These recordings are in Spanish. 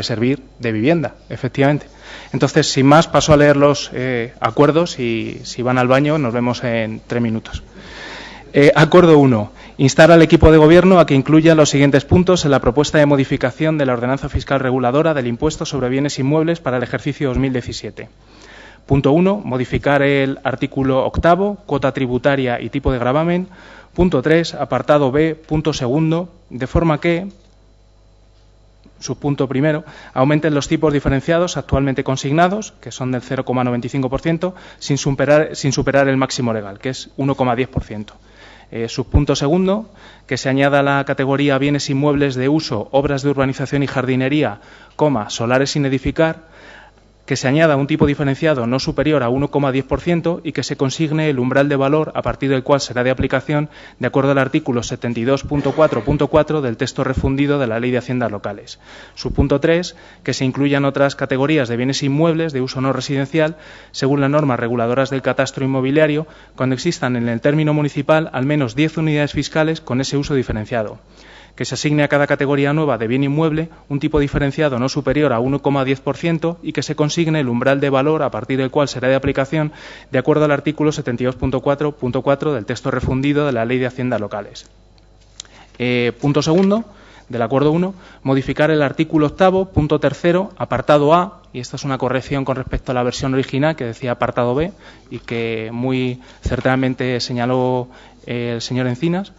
servir de vivienda, efectivamente. Entonces, sin más, paso a leer los acuerdos y si van al baño nos vemos en 3 minutos. Acuerdo 1. Instar al equipo de Gobierno a que incluya los siguientes puntos en la propuesta de modificación de la Ordenanza Fiscal Reguladora del Impuesto sobre Bienes Inmuebles para el ejercicio 2017. Punto 1. Modificar el artículo 8º, cuota tributaria y tipo de gravamen. Punto 3. Apartado B, punto 2, de forma que, subpunto primero, aumenten los tipos diferenciados actualmente consignados, que son del 0,95%, sin superar el máximo legal, que es 1,10%. Subpunto segundo, que se añada a la categoría bienes inmuebles de uso, obras de urbanización y jardinería, solares sin edificar, que se añada un tipo diferenciado no superior a 1,10% y que se consigne el umbral de valor a partir del cual será de aplicación de acuerdo al artículo 72.4.4 del texto refundido de la Ley de Haciendas Locales. Subpunto 3, que se incluyan otras categorías de bienes inmuebles de uso no residencial según las normas reguladoras del catastro inmobiliario cuando existan en el término municipal al menos 10 unidades fiscales con ese uso diferenciado. Que se asigne a cada categoría nueva de bien inmueble un tipo diferenciado no superior a 1,10% y que se consigne el umbral de valor a partir del cual será de aplicación de acuerdo al artículo 72.4.4 del texto refundido de la Ley de Haciendas Locales. Punto segundo del Acuerdo 1, modificar el artículo 8º, punto 3, apartado A, y esta es una corrección con respecto a la versión original que decía apartado B y que muy certeramente señaló el señor Encinas.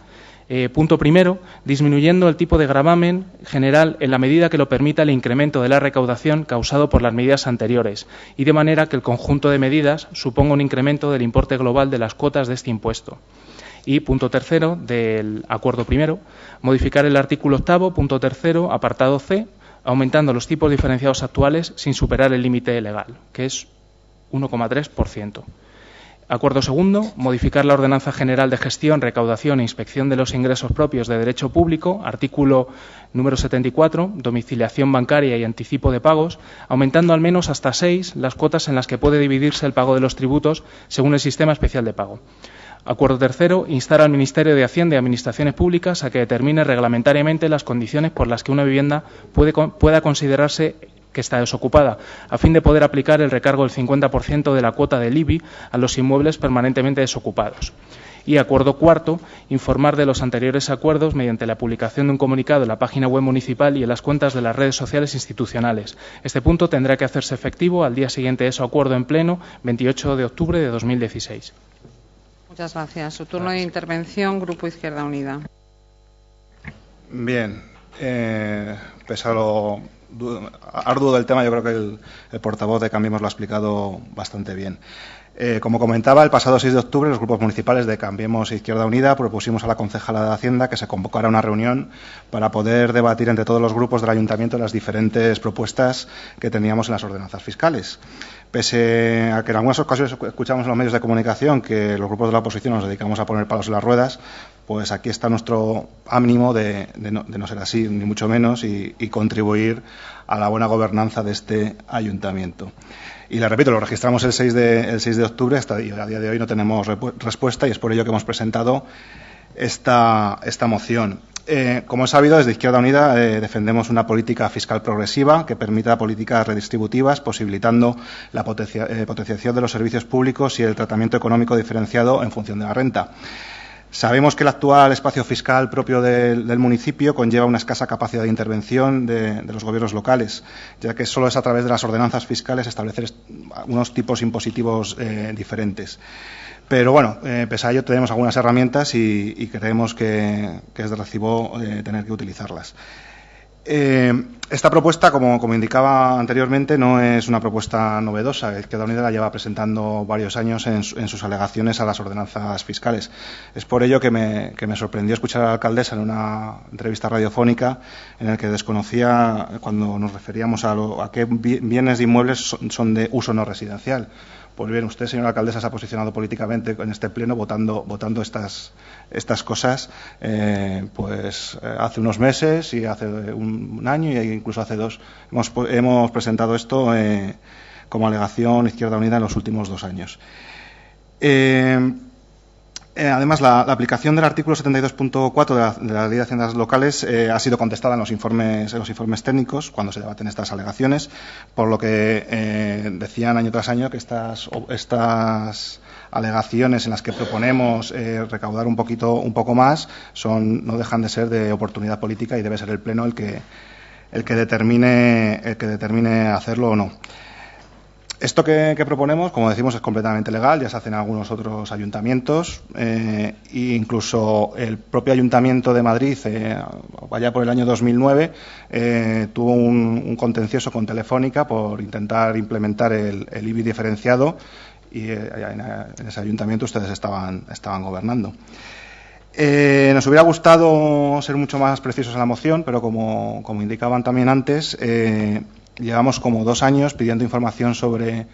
Punto primero, disminuyendo el tipo de gravamen general en la medida que lo permita el incremento de la recaudación causado por las medidas anteriores y de manera que el conjunto de medidas suponga un incremento del importe global de las cuotas de este impuesto. Y punto tercero del acuerdo primero, modificar el artículo 8º, punto 3, apartado C, aumentando los tipos diferenciados actuales sin superar el límite legal, que es 1,3%. Acuerdo segundo, modificar la Ordenanza General de Gestión, Recaudación e Inspección de los Ingresos Propios de Derecho Público, artículo número 74, domiciliación bancaria y anticipo de pagos, aumentando al menos hasta 6 las cuotas en las que puede dividirse el pago de los tributos según el sistema especial de pago. Acuerdo tercero, instar al Ministerio de Hacienda y Administraciones Públicas a que determine reglamentariamente las condiciones por las que una vivienda pueda considerarse que está desocupada, a fin de poder aplicar el recargo del 50% de la cuota del IBI a los inmuebles permanentemente desocupados. Y acuerdo cuarto, informar de los anteriores acuerdos mediante la publicación de un comunicado en la página web municipal y en las cuentas de las redes sociales institucionales. Este punto tendrá que hacerse efectivo al día siguiente de su acuerdo en pleno, 28 de octubre de 2016. Muchas gracias. Su turno de intervención, Grupo Izquierda Unida. Bien. Pese a lo arduo del tema, yo creo que el portavoz de Cambiemos lo ha explicado bastante bien. Como comentaba, el pasado 6 de octubre los grupos municipales de Cambiemos e Izquierda Unida propusimos a la concejala de Hacienda que se convocara una reunión para poder debatir entre todos los grupos del Ayuntamiento las diferentes propuestas que teníamos en las ordenanzas fiscales. Pese a que en algunas ocasiones escuchamos en los medios de comunicación que los grupos de la oposición nos dedicamos a poner palos en las ruedas, pues aquí está nuestro ánimo de no ser así, ni mucho menos, y contribuir a la buena gobernanza de este ayuntamiento. Y le repito, lo registramos el 6 de octubre y a día de hoy no tenemos respuesta y es por ello que hemos presentado esta moción. Como es sabido, desde Izquierda Unida defendemos una política fiscal progresiva que permita políticas redistributivas, posibilitando la potenciación de los servicios públicos y el tratamiento económico diferenciado en función de la renta. Sabemos que el actual espacio fiscal propio del municipio conlleva una escasa capacidad de intervención de los gobiernos locales, ya que solo es a través de las ordenanzas fiscales establecer unos tipos impositivos diferentes. Pero bueno, pese a ello tenemos algunas herramientas y creemos que es de recibo tener que utilizarlas. Esta propuesta, como indicaba anteriormente, no es una propuesta novedosa. Izquierda Unida la lleva presentando varios años en sus alegaciones a las ordenanzas fiscales. Es por ello que me sorprendió escuchar a la alcaldesa en una entrevista radiofónica en la que desconocía cuando nos referíamos a qué bienes de inmuebles son de uso no residencial. Pues bien, usted, señora alcaldesa, se ha posicionado políticamente en este pleno votando estas cosas hace unos meses y hace un año e incluso hace 2. Hemos presentado esto como alegación Izquierda Unida en los últimos 2 años. Además, la aplicación del artículo 72.4 de la Ley de Haciendas Locales ha sido contestada en los informes técnicos cuando se debaten estas alegaciones, por lo que decían año tras año que estas alegaciones en las que proponemos recaudar un poco más no dejan de ser de oportunidad política y debe ser el Pleno el que determine hacerlo o no. Esto que proponemos, como decimos, es completamente legal, ya se hace en algunos otros ayuntamientos e incluso el propio Ayuntamiento de Madrid, allá por el año 2009, tuvo un contencioso con Telefónica por intentar implementar el IBI diferenciado y en ese ayuntamiento ustedes estaban gobernando. Nos hubiera gustado ser mucho más precisos en la moción, pero como indicaban también antes, llevamos como 2 años pidiendo información sobre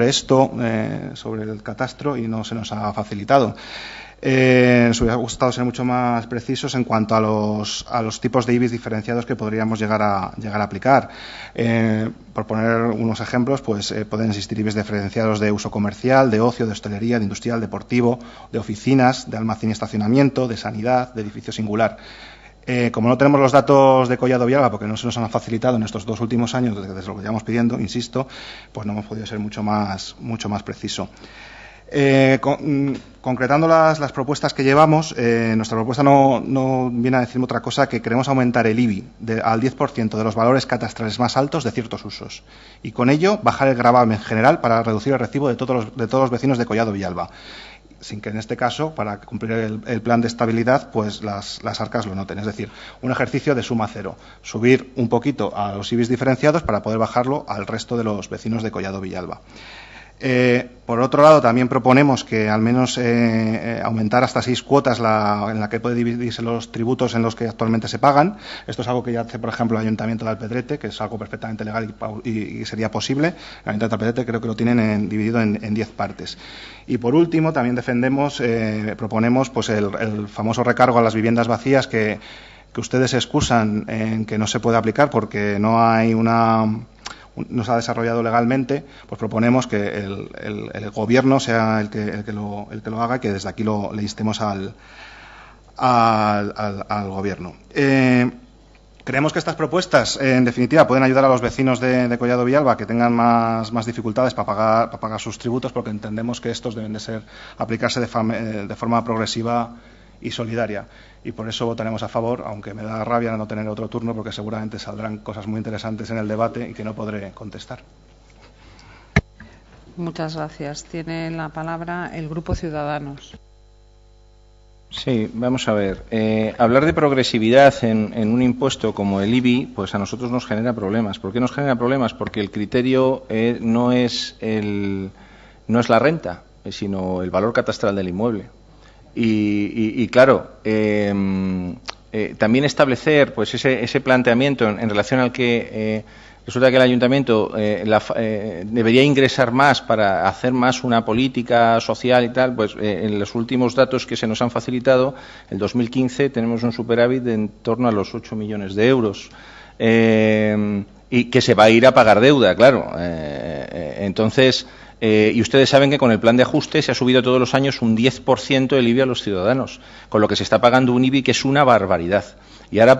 esto, sobre el catastro, y no se nos ha facilitado. Nos hubiera gustado ser mucho más precisos en cuanto a los tipos de IBIs diferenciados que podríamos llegar a aplicar. Por poner unos ejemplos, pues pueden existir IBIs diferenciados de uso comercial, de ocio, de hostelería, de industrial, deportivo, de oficinas, de almacén y estacionamiento, de sanidad, de edificio singular. Como no tenemos los datos de Collado Villalba, porque no se nos han facilitado en estos 2 últimos años desde lo que llevamos pidiendo, insisto, pues no hemos podido ser mucho más preciso. Concretando las propuestas que llevamos, nuestra propuesta no viene a decir otra cosa que queremos aumentar el IBI al 10% de los valores catastrales más altos de ciertos usos y con ello bajar el gravamen general para reducir el recibo de todos los vecinos de Collado Villalba, sin que en este caso, para cumplir el plan de estabilidad, pues las arcas lo noten. Es decir, un ejercicio de suma cero, subir un poquito a los IBIs diferenciados para poder bajarlo al resto de los vecinos de Collado Villalba. Por otro lado, también proponemos que al menos aumentar hasta 6 cuotas en la que puede dividirse los tributos en los que actualmente se pagan. Esto es algo que ya hace, por ejemplo, el Ayuntamiento de Alpedrete, que es algo perfectamente legal y sería posible. El Ayuntamiento de Alpedrete creo que lo tienen dividido en 10 partes. Y por último, también proponemos pues el famoso recargo a las viviendas vacías que ustedes excusan en que no se puede aplicar porque no se ha desarrollado legalmente. Pues proponemos que el Gobierno sea el que lo haga y que desde aquí le instemos al Gobierno. Creemos que estas propuestas, en definitiva, pueden ayudar a los vecinos de Collado Villalba que tengan más dificultades para pagar sus tributos, porque entendemos que estos deben de aplicarse de forma progresiva y solidaria. Y por eso votaremos a favor, aunque me da rabia no tener otro turno, porque seguramente saldrán cosas muy interesantes en el debate y que no podré contestar. Muchas gracias. Tiene la palabra el Grupo Ciudadanos. Sí, vamos a ver. Hablar de progresividad en un impuesto como el IBI, pues a nosotros nos genera problemas. ¿Por qué nos genera problemas? Porque el criterio no es la renta, sino el valor catastral del inmueble. Y claro, también establecer pues ese planteamiento en relación al que resulta que el Ayuntamiento debería ingresar más para hacer más una política social y tal, pues en los últimos datos que se nos han facilitado, el 2015 tenemos un superávit de en torno a los 8 millones de euros. Y que se va a ir a pagar deuda, claro. Entonces, y ustedes saben que con el plan de ajuste se ha subido todos los años un 10% el IBI a los ciudadanos, con lo que se está pagando un IBI que es una barbaridad. Y ahora